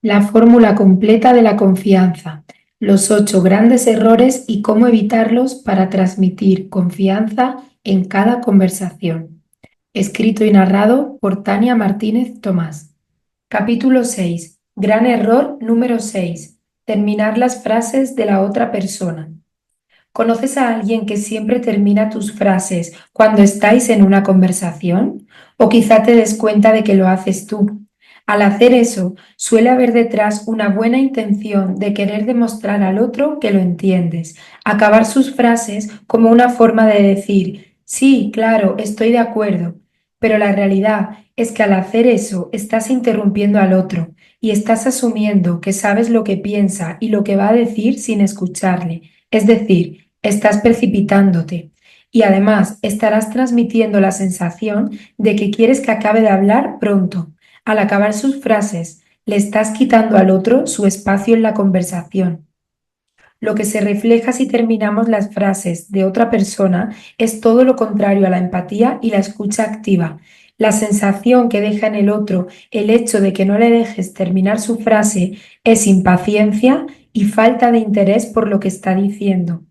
La fórmula completa de la confianza, los 8 grandes errores y cómo evitarlos para transmitir confianza en cada conversación. Escrito y narrado por Tania Martínez Tomás. Capítulo 6. Gran error número 6. Terminar las frases de la otra persona. ¿Conoces a alguien que siempre termina tus frases cuando estáis en una conversación? O quizá te des cuenta de que lo haces tú. Al hacer eso, suele haber detrás una buena intención de querer demostrar al otro que lo entiendes, acabar sus frases como una forma de decir, sí, claro, estoy de acuerdo, pero la realidad es que al hacer eso estás interrumpiendo al otro y estás asumiendo que sabes lo que piensa y lo que va a decir sin escucharle. Es decir, estás precipitándote y además estarás transmitiendo la sensación de que quieres que acabe de hablar pronto. Al acabar sus frases, le estás quitando al otro su espacio en la conversación. Lo que se refleja si terminamos las frases de otra persona es todo lo contrario a la empatía y la escucha activa. La sensación que deja en el otro el hecho de que no le dejes terminar su frase es impaciencia y falta de interés por lo que está diciendo.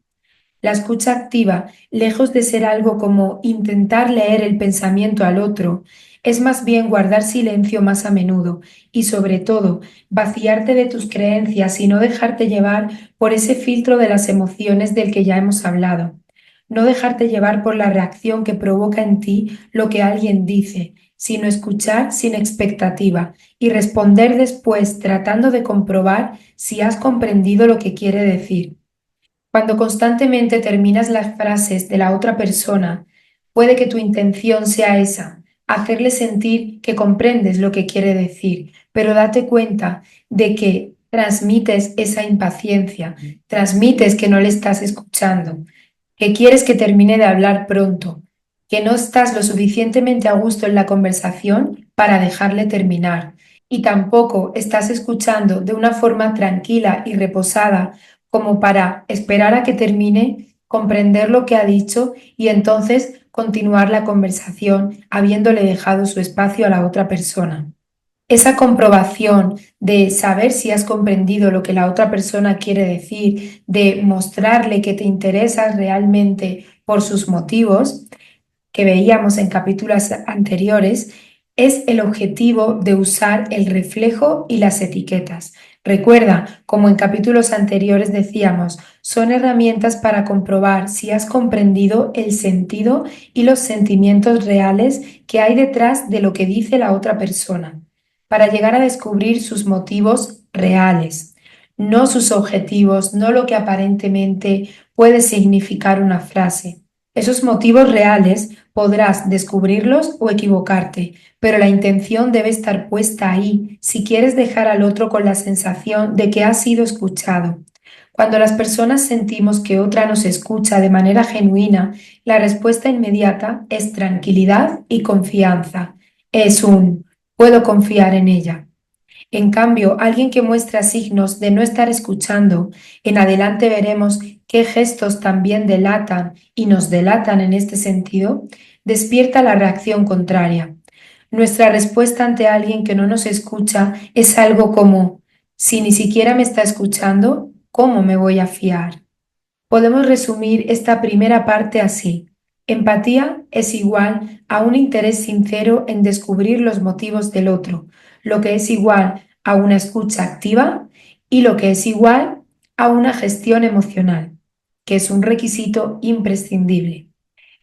La escucha activa, lejos de ser algo como intentar leer el pensamiento al otro, es más bien guardar silencio más a menudo y sobre todo vaciarte de tus creencias y no dejarte llevar por ese filtro de las emociones del que ya hemos hablado. No dejarte llevar por la reacción que provoca en ti lo que alguien dice, sino escuchar sin expectativa y responder después tratando de comprobar si has comprendido lo que quiere decir. Cuando constantemente terminas las frases de la otra persona, puede que tu intención sea esa, hacerle sentir que comprendes lo que quiere decir, pero date cuenta de que transmites esa impaciencia, transmites que no le estás escuchando, que quieres que termine de hablar pronto, que no estás lo suficientemente a gusto en la conversación para dejarle terminar y tampoco estás escuchando de una forma tranquila y reposada como para esperar a que termine, comprender lo que ha dicho y entonces continuar la conversación habiéndole dejado su espacio a la otra persona. Esa comprobación de saber si has comprendido lo que la otra persona quiere decir, de mostrarle que te interesas realmente por sus motivos, que veíamos en capítulos anteriores, es el objetivo de usar el reflejo y las etiquetas. Recuerda, como en capítulos anteriores decíamos, son herramientas para comprobar si has comprendido el sentido y los sentimientos reales que hay detrás de lo que dice la otra persona, para llegar a descubrir sus motivos reales, no sus objetivos, no lo que aparentemente puede significar una frase. Esos motivos reales podrás descubrirlos o equivocarte, pero la intención debe estar puesta ahí si quieres dejar al otro con la sensación de que ha sido escuchado. Cuando las personas sentimos que otra nos escucha de manera genuina, la respuesta inmediata es tranquilidad y confianza. Es un puedo confiar en ella. En cambio, alguien que muestra signos de no estar escuchando, en adelante veremos qué gestos también delatan y nos delatan en este sentido, despierta la reacción contraria. Nuestra respuesta ante alguien que no nos escucha es algo como, si ni siquiera me está escuchando, ¿cómo me voy a fiar? Podemos resumir esta primera parte así. Empatía es igual a un interés sincero en descubrir los motivos del otro, lo que es igual a una escucha activa y lo que es igual a una gestión emocional, que es un requisito imprescindible.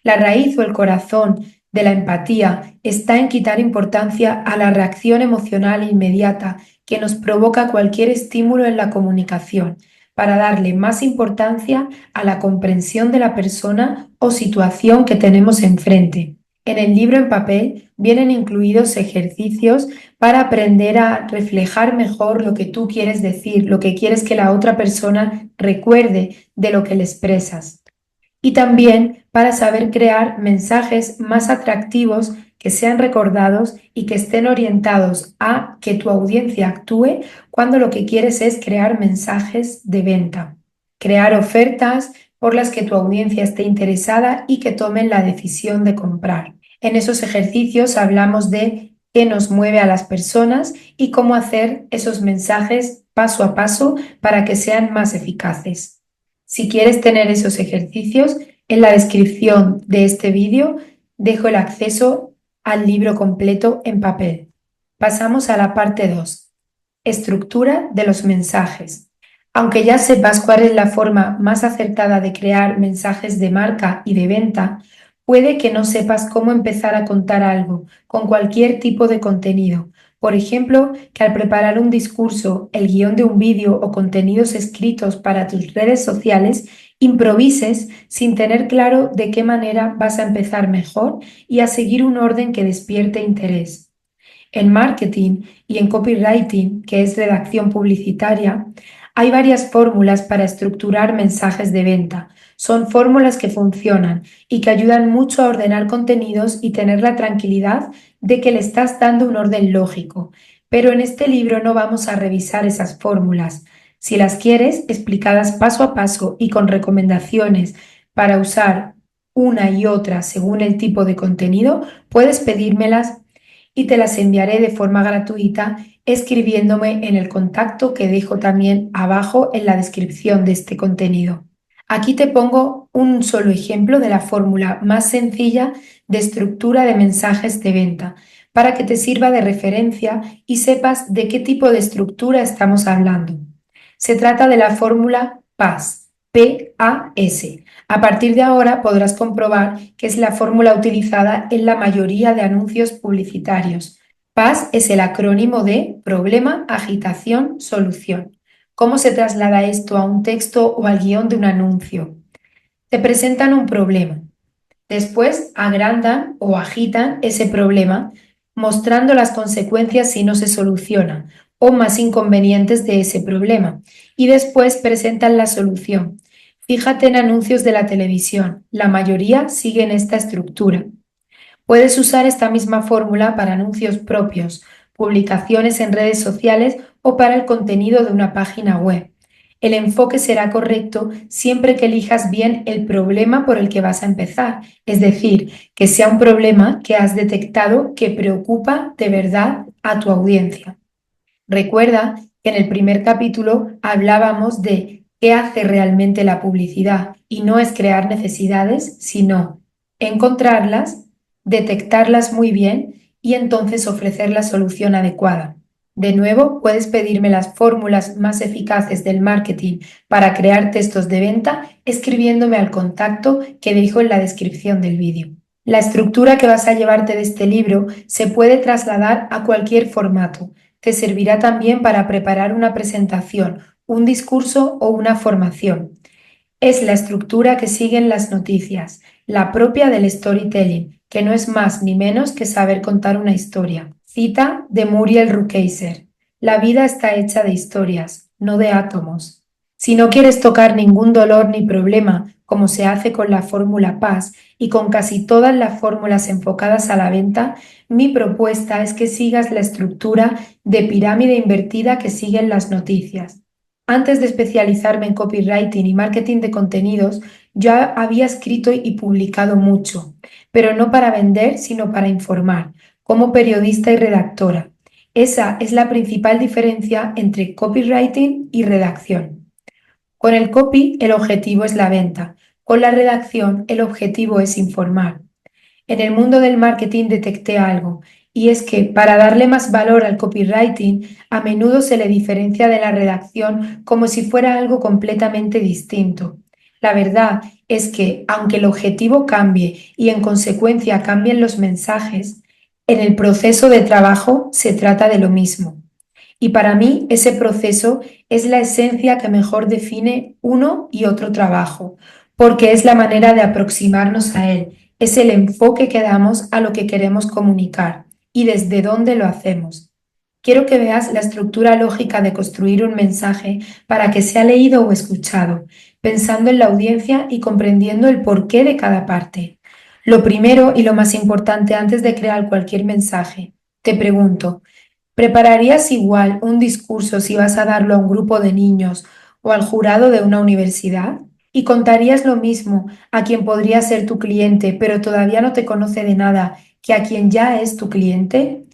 La raíz o el corazón de la empatía está en quitar importancia a la reacción emocional inmediata que nos provoca cualquier estímulo en la comunicación, para darle más importancia a la comprensión de la persona o situación que tenemos enfrente. En el libro en papel vienen incluidos ejercicios para aprender a reflejar mejor lo que tú quieres decir, lo que quieres que la otra persona recuerde de lo que le expresas y también para saber crear mensajes más atractivos que sean recordados y que estén orientados a que tu audiencia actúe cuando lo que quieres es crear mensajes de venta, crear ofertas por las que tu audiencia esté interesada y que tomen la decisión de comprar. En esos ejercicios hablamos de qué nos mueve a las personas y cómo hacer esos mensajes paso a paso para que sean más eficaces. Si quieres tener esos ejercicios, en la descripción de este vídeo dejo el acceso al libro completo en papel. Pasamos a la parte 2. Estructura de los mensajes. Aunque ya sepas cuál es la forma más acertada de crear mensajes de marca y de venta, puede que no sepas cómo empezar a contar algo con cualquier tipo de contenido. Por ejemplo, que al preparar un discurso, el guión de un vídeo o contenidos escritos para tus redes sociales, improvises sin tener claro de qué manera vas a empezar mejor y a seguir un orden que despierte interés. En marketing y en copywriting, que es redacción publicitaria, hay varias fórmulas para estructurar mensajes de venta. Son fórmulas que funcionan y que ayudan mucho a ordenar contenidos y tener la tranquilidad de que le estás dando un orden lógico. Pero en este libro no vamos a revisar esas fórmulas. Si las quieres, explicadas paso a paso y con recomendaciones para usar una y otra según el tipo de contenido, puedes pedírmelas y te las enviaré de forma gratuita escribiéndome en el contacto que dejo también abajo en la descripción de este contenido. Aquí te pongo un solo ejemplo de la fórmula más sencilla de estructura de mensajes de venta para que te sirva de referencia y sepas de qué tipo de estructura estamos hablando. Se trata de la fórmula PAS, P-A-S. A partir de ahora podrás comprobar que es la fórmula utilizada en la mayoría de anuncios publicitarios. PAS es el acrónimo de problema, agitación, solución. ¿Cómo se traslada esto a un texto o al guión de un anuncio? Te presentan un problema. Después agrandan o agitan ese problema, mostrando las consecuencias si no se soluciona o más inconvenientes de ese problema. Y después presentan la solución. Fíjate en anuncios de la televisión, la mayoría siguen esta estructura. Puedes usar esta misma fórmula para anuncios propios, publicaciones en redes sociales o para el contenido de una página web. El enfoque será correcto siempre que elijas bien el problema por el que vas a empezar, es decir, que sea un problema que has detectado que preocupa de verdad a tu audiencia. Recuerda que en el primer capítulo hablábamos de qué hace realmente la publicidad y no es crear necesidades, sino encontrarlas, detectarlas muy bien y entonces ofrecer la solución adecuada. De nuevo, puedes pedirme las fórmulas más eficaces del marketing para crear textos de venta escribiéndome al contacto que dejo en la descripción del vídeo. La estructura que vas a llevarte de este libro se puede trasladar a cualquier formato. Te servirá también para preparar una presentación, un discurso o una formación. Es la estructura que siguen las noticias, la propia del storytelling, que no es más ni menos que saber contar una historia. Cita de Muriel Rukeyser. La vida está hecha de historias, no de átomos. Si no quieres tocar ningún dolor ni problema, como se hace con la fórmula PAS y con casi todas las fórmulas enfocadas a la venta, mi propuesta es que sigas la estructura de pirámide invertida que siguen las noticias. Antes de especializarme en copywriting y marketing de contenidos, yo había escrito y publicado mucho, pero no para vender, sino para informar, como periodista y redactora. Esa es la principal diferencia entre copywriting y redacción. Con el copy, el objetivo es la venta. Con la redacción, el objetivo es informar. En el mundo del marketing detecté algo, y es que para darle más valor al copywriting, a menudo se le diferencia de la redacción como si fuera algo completamente distinto. La verdad es que, aunque el objetivo cambie y en consecuencia cambien los mensajes, en el proceso de trabajo se trata de lo mismo. Y para mí ese proceso es la esencia que mejor define uno y otro trabajo, porque es la manera de aproximarnos a él, es el enfoque que damos a lo que queremos comunicar y desde dónde lo hacemos. Quiero que veas la estructura lógica de construir un mensaje para que sea leído o escuchado, pensando en la audiencia y comprendiendo el porqué de cada parte. Lo primero y lo más importante antes de crear cualquier mensaje, te pregunto, ¿prepararías igual un discurso si vas a darlo a un grupo de niños o al jurado de una universidad? ¿Y contarías lo mismo a quien podría ser tu cliente, pero todavía no te conoce de nada, que a quien ya es tu cliente?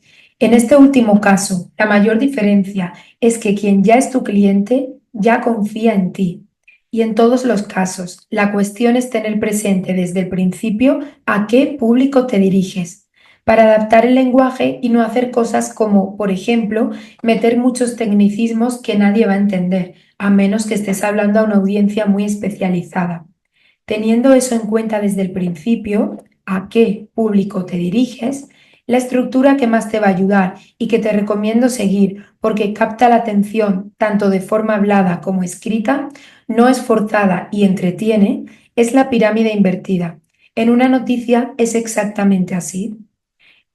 En este último caso, la mayor diferencia es que quien ya es tu cliente ya confía en ti. Y en todos los casos, la cuestión es tener presente desde el principio a qué público te diriges, para adaptar el lenguaje y no hacer cosas como, por ejemplo, meter muchos tecnicismos que nadie va a entender, a menos que estés hablando a una audiencia muy especializada. Teniendo eso en cuenta desde el principio, a qué público te diriges, la estructura que más te va a ayudar y que te recomiendo seguir porque capta la atención tanto de forma hablada como escrita, no es forzada y entretiene, es la pirámide invertida. En una noticia es exactamente así.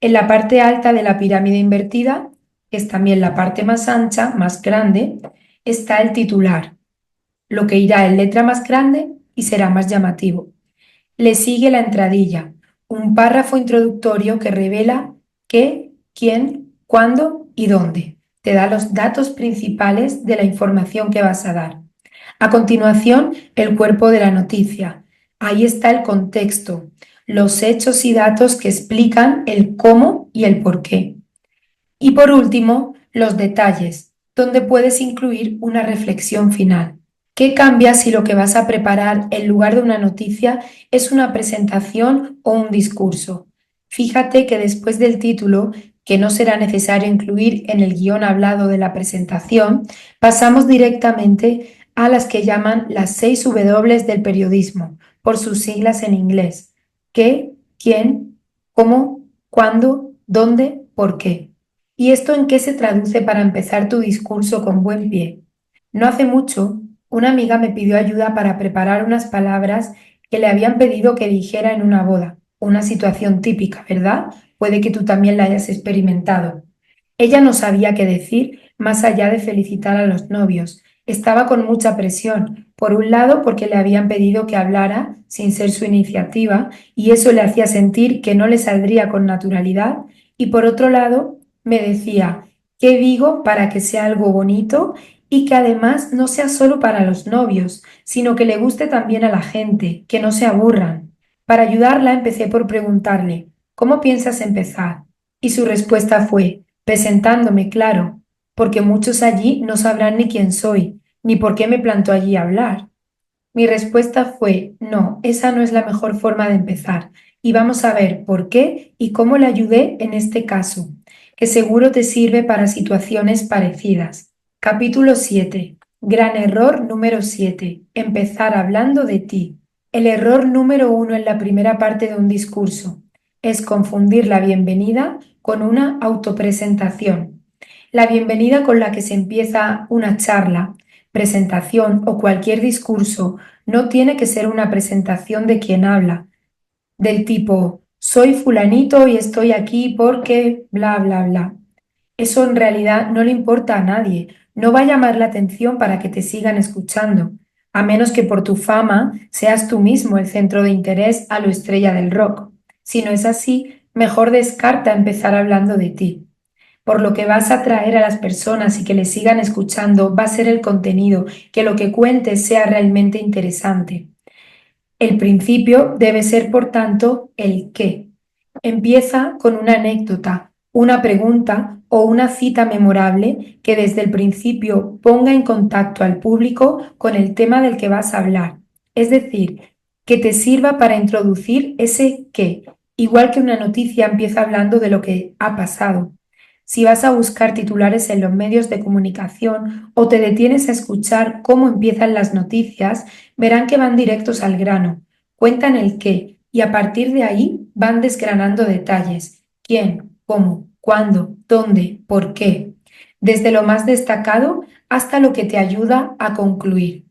En la parte alta de la pirámide invertida, que es también la parte más ancha, más grande, está el titular, lo que irá en letra más grande y será más llamativo. Le sigue la entradilla, un párrafo introductorio que revela qué, quién, cuándo y dónde. Te da los datos principales de la información que vas a dar. A continuación, el cuerpo de la noticia. Ahí está el contexto, los hechos y datos que explican el cómo y el por qué. Y por último, los detalles, donde puedes incluir una reflexión final. ¿Qué cambia si lo que vas a preparar en lugar de una noticia es una presentación o un discurso? Fíjate que después del título, que no será necesario incluir en el guión hablado de la presentación, pasamos directamente a las que llaman las 6 W del periodismo, por sus siglas en inglés. ¿Qué? ¿Quién? ¿Cómo? ¿Cuándo? ¿Dónde? ¿Por qué? ¿Y esto en qué se traduce para empezar tu discurso con buen pie? No hace mucho, una amiga me pidió ayuda para preparar unas palabras que le habían pedido que dijera en una boda, una situación típica, ¿verdad? Puede que tú también la hayas experimentado. Ella no sabía qué decir más allá de felicitar a los novios. Estaba con mucha presión, por un lado porque le habían pedido que hablara sin ser su iniciativa y eso le hacía sentir que no le saldría con naturalidad, y por otro lado me decía, ¿qué digo para que sea algo bonito y que además no sea solo para los novios, sino que le guste también a la gente, que no se aburran? Para ayudarla empecé por preguntarle, ¿cómo piensas empezar? Y su respuesta fue, presentándome, claro, porque muchos allí no sabrán ni quién soy, ni por qué me planto allí a hablar. Mi respuesta fue, no, esa no es la mejor forma de empezar, y vamos a ver por qué y cómo le ayudé en este caso, que seguro te sirve para situaciones parecidas. Capítulo 7. Gran error número 7. Empezar hablando de ti. El error número 1 en la primera parte de un discurso es confundir la bienvenida con una autopresentación. La bienvenida con la que se empieza una charla, presentación o cualquier discurso no tiene que ser una presentación de quien habla, del tipo, soy fulanito y estoy aquí porque bla, bla, bla. Eso en realidad no le importa a nadie, no va a llamar la atención para que te sigan escuchando, a menos que por tu fama seas tú mismo el centro de interés a lo estrella del rock. Si no es así, mejor descarta empezar hablando de ti. Por lo que vas a atraer a las personas y que les sigan escuchando va a ser el contenido, que lo que cuentes sea realmente interesante. El principio debe ser, por tanto, el qué. Empieza con una anécdota, una pregunta o una cita memorable que desde el principio ponga en contacto al público con el tema del que vas a hablar. Es decir, que te sirva para introducir ese qué, igual que una noticia empieza hablando de lo que ha pasado. Si vas a buscar titulares en los medios de comunicación o te detienes a escuchar cómo empiezan las noticias, verán que van directos al grano, cuentan el qué y a partir de ahí van desgranando detalles, quién, cómo, cuándo, dónde, por qué, desde lo más destacado hasta lo que te ayuda a concluir.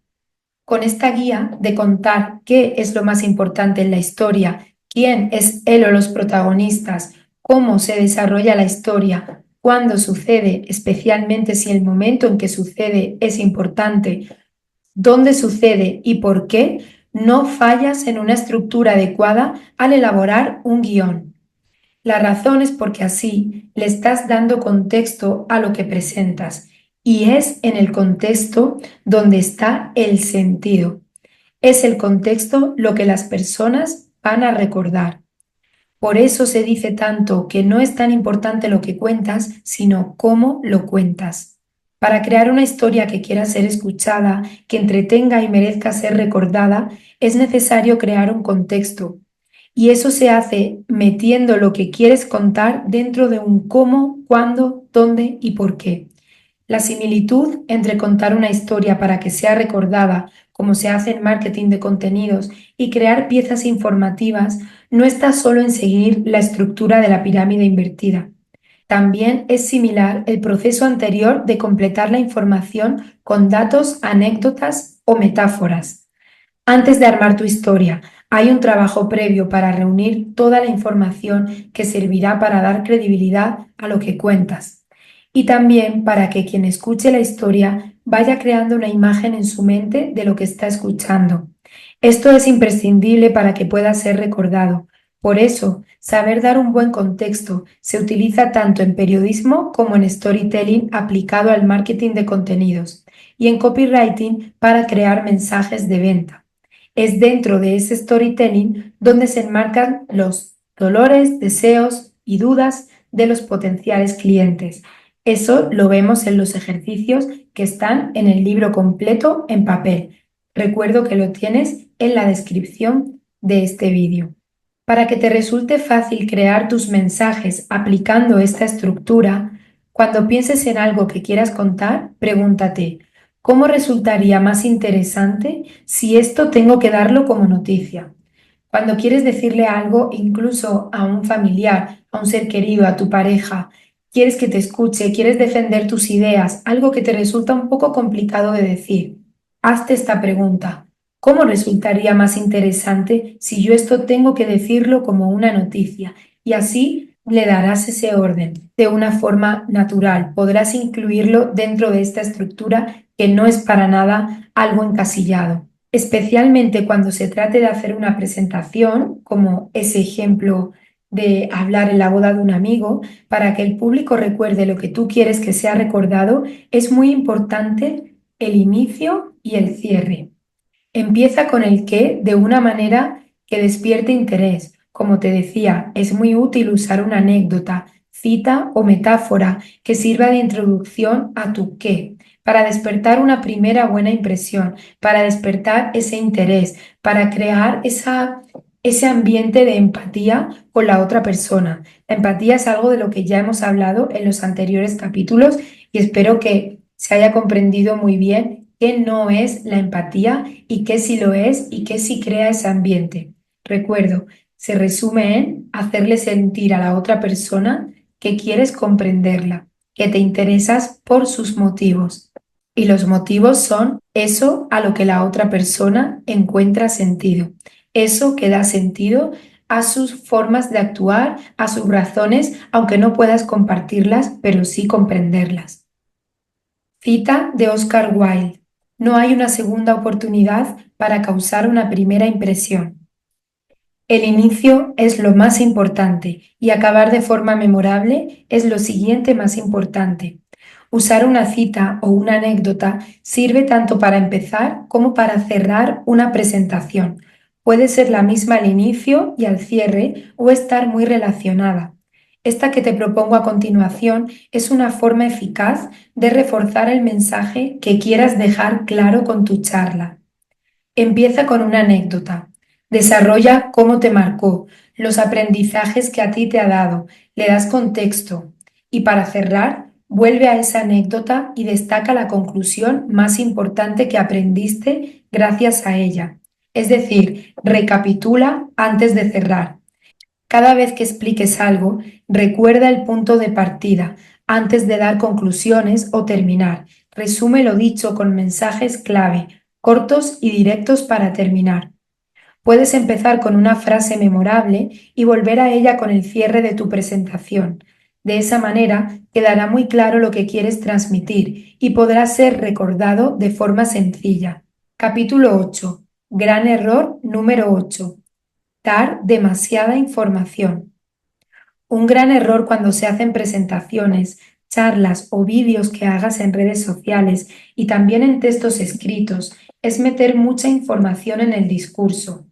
Con esta guía de contar qué es lo más importante en la historia, quién es él o los protagonistas, cómo se desarrolla la historia, cuándo sucede, especialmente si el momento en que sucede es importante, dónde sucede y por qué, no fallas en una estructura adecuada al elaborar un guión. La razón es porque así le estás dando contexto a lo que presentas y es en el contexto donde está el sentido. Es el contexto lo que las personas van a recordar. Por eso se dice tanto que no es tan importante lo que cuentas, sino cómo lo cuentas. Para crear una historia que quiera ser escuchada, que entretenga y merezca ser recordada, es necesario crear un contexto. Y eso se hace metiendo lo que quieres contar dentro de un cómo, cuándo, dónde y por qué. La similitud entre contar una historia para que sea recordada, como se hace en marketing de contenidos, y crear piezas informativas no está solo en seguir la estructura de la pirámide invertida. También es similar el proceso anterior de completar la información con datos, anécdotas o metáforas. Antes de armar tu historia, hay un trabajo previo para reunir toda la información que servirá para dar credibilidad a lo que cuentas y también para que quien escuche la historia vaya creando una imagen en su mente de lo que está escuchando. Esto es imprescindible para que pueda ser recordado. Por eso, saber dar un buen contexto se utiliza tanto en periodismo como en storytelling aplicado al marketing de contenidos y en copywriting para crear mensajes de venta. Es dentro de ese storytelling donde se enmarcan los dolores, deseos y dudas de los potenciales clientes. Eso lo vemos en los ejercicios que están en el libro completo en papel. Recuerdo que lo tienes en la descripción de este vídeo. Para que te resulte fácil crear tus mensajes aplicando esta estructura, cuando pienses en algo que quieras contar, pregúntate, ¿cómo resultaría más interesante si esto tengo que darlo como noticia? Cuando quieres decirle algo incluso a un familiar, a un ser querido, a tu pareja, quieres que te escuche, quieres defender tus ideas, algo que te resulta un poco complicado de decir, hazte esta pregunta. ¿Cómo resultaría más interesante si yo esto tengo que decirlo como una noticia? Y así le darás ese orden de una forma natural. Podrás incluirlo dentro de esta estructura que no es para nada algo encasillado. Especialmente cuando se trate de hacer una presentación, como ese ejemplo de hablar en la boda de un amigo, para que el público recuerde lo que tú quieres que sea recordado, es muy importante el inicio y el cierre. Empieza con el qué de una manera que despierte interés. Como te decía, es muy útil usar una anécdota, cita o metáfora que sirva de introducción a tu qué, para despertar una primera buena impresión, para despertar ese interés, para crear ese ambiente de empatía con la otra persona. La empatía es algo de lo que ya hemos hablado en los anteriores capítulos y espero que se haya comprendido muy bien qué no es la empatía y qué sí lo es y qué sí crea ese ambiente. Recuerdo, se resume en hacerle sentir a la otra persona que quieres comprenderla, que te interesas por sus motivos. Y los motivos son eso a lo que la otra persona encuentra sentido, eso que da sentido a sus formas de actuar, a sus razones, aunque no puedas compartirlas, pero sí comprenderlas. Cita de Oscar Wilde. No hay una segunda oportunidad para causar una primera impresión. El inicio es lo más importante y acabar de forma memorable es lo siguiente más importante. Usar una cita o una anécdota sirve tanto para empezar como para cerrar una presentación. Puede ser la misma al inicio y al cierre o estar muy relacionada. Esta que te propongo a continuación es una forma eficaz de reforzar el mensaje que quieras dejar claro con tu charla. Empieza con una anécdota. Desarrolla cómo te marcó, los aprendizajes que a ti te ha dado, le das contexto. Y para cerrar, vuelve a esa anécdota y destaca la conclusión más importante que aprendiste gracias a ella. Es decir, recapitula antes de cerrar. Cada vez que expliques algo, recuerda el punto de partida antes de dar conclusiones o terminar. Resume lo dicho con mensajes clave, cortos y directos para terminar. Puedes empezar con una frase memorable y volver a ella con el cierre de tu presentación. De esa manera quedará muy claro lo que quieres transmitir y podrá ser recordado de forma sencilla. Capítulo 8. Gran error número 8. Dar demasiada información. Un gran error cuando se hacen presentaciones, charlas o vídeos que hagas en redes sociales y también en textos escritos es meter mucha información en el discurso.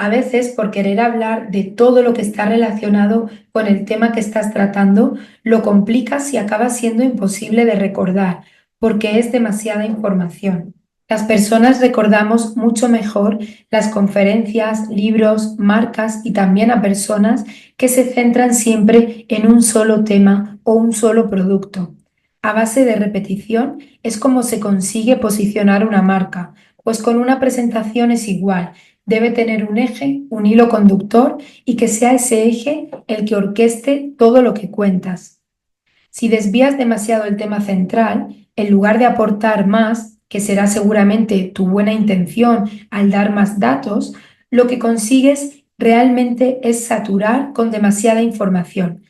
A veces, por querer hablar de todo lo que está relacionado con el tema que estás tratando, lo complicas y acaba siendo imposible de recordar, porque es demasiada información. Las personas recordamos mucho mejor las conferencias, libros, marcas y también a personas que se centran siempre en un solo tema o un solo producto. A base de repetición es como se consigue posicionar una marca, pues con una presentación es igual. Debe tener un eje, un hilo conductor y que sea ese eje el que orqueste todo lo que cuentas. Si desvías demasiado el tema central, en lugar de aportar más, que será seguramente tu buena intención al dar más datos, lo que consigues realmente es saturar con demasiada información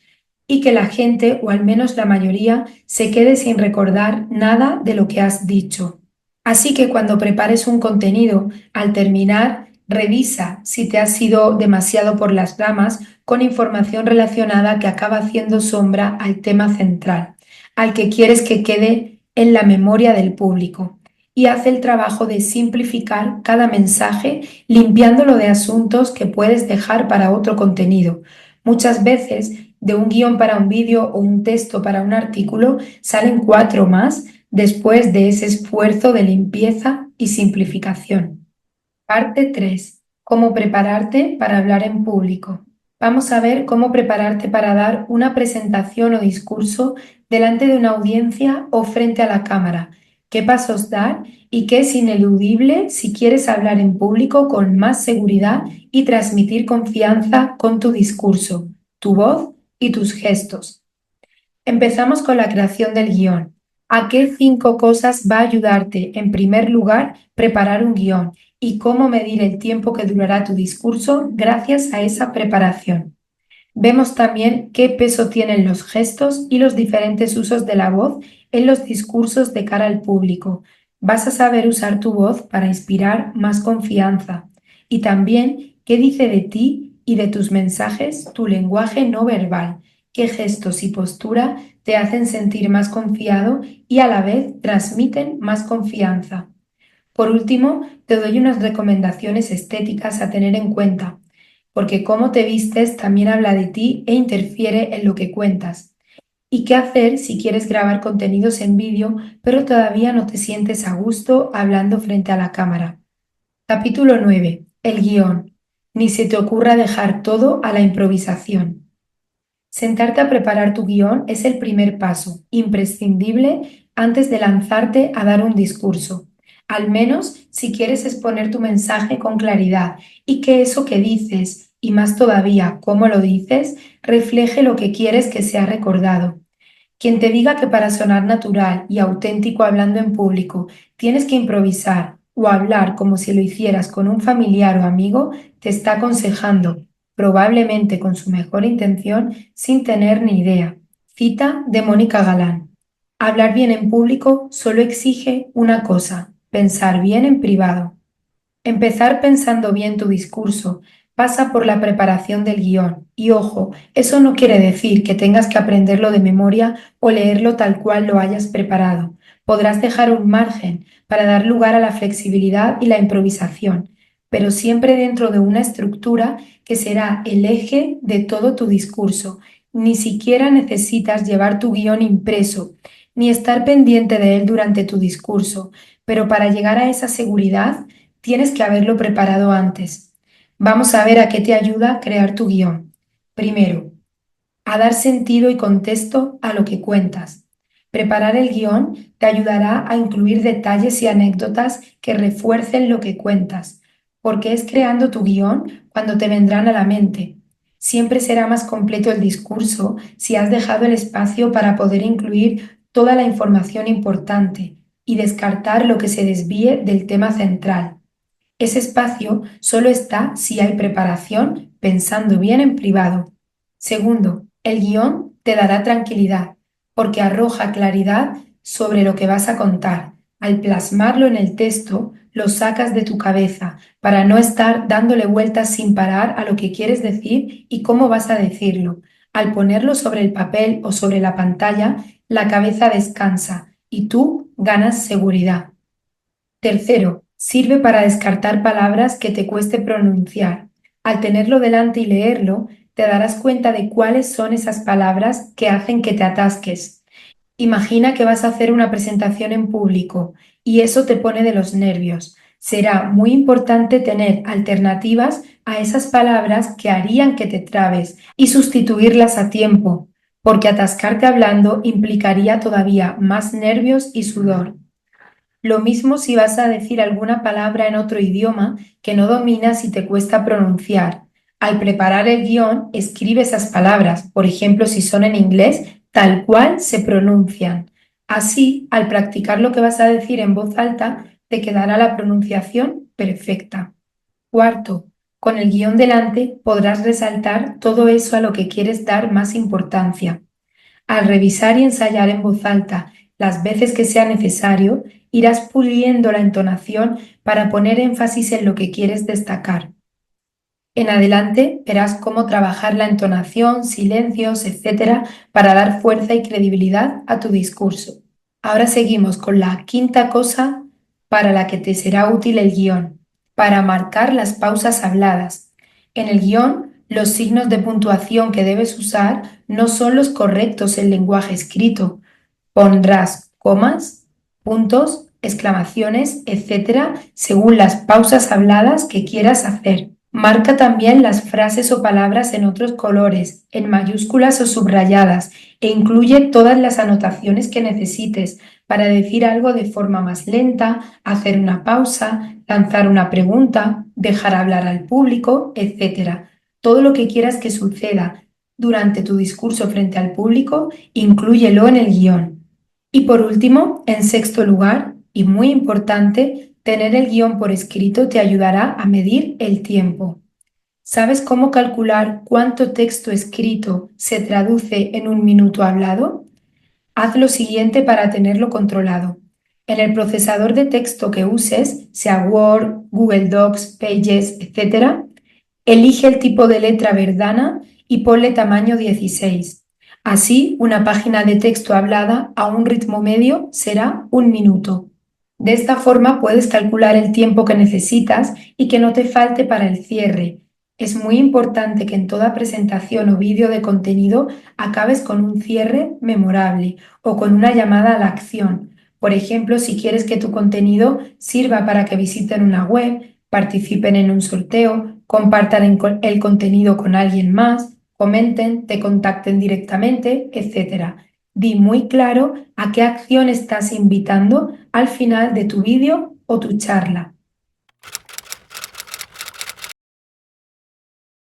y que la gente, o al menos la mayoría, se quede sin recordar nada de lo que has dicho. Así que cuando prepares un contenido, al terminar, revisa si te has ido demasiado por las ramas con información relacionada que acaba haciendo sombra al tema central, al que quieres que quede en la memoria del público. Y haz el trabajo de simplificar cada mensaje, limpiándolo de asuntos que puedes dejar para otro contenido. Muchas veces, de un guión para un vídeo o un texto para un artículo, salen 4 más después de ese esfuerzo de limpieza y simplificación. Parte 3. Cómo prepararte para hablar en público. Vamos a ver cómo prepararte para dar una presentación o discurso delante de una audiencia o frente a la cámara, qué pasos dar y qué es ineludible si quieres hablar en público con más seguridad y transmitir confianza con tu discurso, tu voz y tus gestos. Empezamos con la creación del guión. ¿A qué 5 cosas va a ayudarte? En primer lugar, preparar un guión y cómo medir el tiempo que durará tu discurso gracias a esa preparación. Vemos también qué peso tienen los gestos y los diferentes usos de la voz en los discursos de cara al público. Vas a saber usar tu voz para inspirar más confianza. Y también qué dice de ti y de tus mensajes tu lenguaje no verbal, qué gestos y postura te hacen sentir más confiado y a la vez transmiten más confianza. Por último, te doy unas recomendaciones estéticas a tener en cuenta, porque cómo te vistes también habla de ti e interfiere en lo que cuentas. ¿Y qué hacer si quieres grabar contenidos en vídeo, pero todavía no te sientes a gusto hablando frente a la cámara? Capítulo 9. El guión. Ni se te ocurra dejar todo a la improvisación. Sentarte a preparar tu guión es el primer paso, imprescindible antes de lanzarte a dar un discurso, al menos si quieres exponer tu mensaje con claridad y que eso que dices, y más todavía cómo lo dices, refleje lo que quieres que sea recordado. Quien te diga que para sonar natural y auténtico hablando en público tienes que improvisar o hablar como si lo hicieras con un familiar o amigo, te está aconsejando, probablemente con su mejor intención, sin tener ni idea. Cita de Mónica Galán. Hablar bien en público solo exige una cosa, pensar bien en privado. Empezar pensando bien tu discurso pasa por la preparación del guión. Y ojo, eso no quiere decir que tengas que aprenderlo de memoria o leerlo tal cual lo hayas preparado. Podrás dejar un margen para dar lugar a la flexibilidad y la improvisación, pero siempre dentro de una estructura que será el eje de todo tu discurso. Ni siquiera necesitas llevar tu guión impreso, ni estar pendiente de él durante tu discurso, pero para llegar a esa seguridad, tienes que haberlo preparado antes. Vamos a ver a qué te ayuda crear tu guión. Primero, a dar sentido y contexto a lo que cuentas. Preparar el guión te ayudará a incluir detalles y anécdotas que refuercen lo que cuentas, porque es creando tu guión cuando te vendrán a la mente. Siempre será más completo el discurso si has dejado el espacio para poder incluir toda la información importante y descartar lo que se desvíe del tema central. Ese espacio solo está si hay preparación pensando bien en privado. Segundo, el guión te dará tranquilidad porque arroja claridad sobre lo que vas a contar. Al plasmarlo en el texto, lo sacas de tu cabeza para no estar dándole vueltas sin parar a lo que quieres decir y cómo vas a decirlo. Al ponerlo sobre el papel o sobre la pantalla, la cabeza descansa y tú ganas seguridad. Tercero, sirve para descartar palabras que te cueste pronunciar. Al tenerlo delante y leerlo, te darás cuenta de cuáles son esas palabras que hacen que te atasques. Imagina que vas a hacer una presentación en público y eso te pone de los nervios. Será muy importante tener alternativas a esas palabras que harían que te trabes y sustituirlas a tiempo, porque atascarte hablando implicaría todavía más nervios y sudor. Lo mismo si vas a decir alguna palabra en otro idioma que no dominas y te cuesta pronunciar. Al preparar el guión, escribe esas palabras, por ejemplo, si son en inglés, tal cual se pronuncian. Así, al practicar lo que vas a decir en voz alta, te quedará la pronunciación perfecta. Cuarto, con el guión delante podrás resaltar todo eso a lo que quieres dar más importancia. Al revisar y ensayar en voz alta las veces que sea necesario, irás puliendo la entonación para poner énfasis en lo que quieres destacar. En adelante verás cómo trabajar la entonación, silencios, etcétera, para dar fuerza y credibilidad a tu discurso. Ahora seguimos con la quinta cosa para la que te será útil el guión, para marcar las pausas habladas. En el guión, los signos de puntuación que debes usar no son los correctos en lenguaje escrito. Pondrás comas, puntos, exclamaciones, etcétera, según las pausas habladas que quieras hacer. Marca también las frases o palabras en otros colores, en mayúsculas o subrayadas, e incluye todas las anotaciones que necesites para decir algo de forma más lenta, hacer una pausa, lanzar una pregunta, dejar hablar al público, etcétera. Todo lo que quieras que suceda durante tu discurso frente al público, inclúyelo en el guión. Y por último, en sexto lugar, y muy importante, tener el guión por escrito te ayudará a medir el tiempo. ¿Sabes cómo calcular cuánto texto escrito se traduce en un minuto hablado? Haz lo siguiente para tenerlo controlado. En el procesador de texto que uses, sea Word, Google Docs, Pages, etc., elige el tipo de letra verdana y ponle tamaño 16. Así, una página de texto hablada a un ritmo medio será un minuto. De esta forma puedes calcular el tiempo que necesitas y que no te falte para el cierre. Es muy importante que en toda presentación o vídeo de contenido acabes con un cierre memorable o con una llamada a la acción. Por ejemplo, si quieres que tu contenido sirva para que visiten una web, participen en un sorteo, compartan el contenido con alguien más, comenten, te contacten directamente, etc. Di muy claro a qué acción estás invitando al final de tu vídeo o tu charla.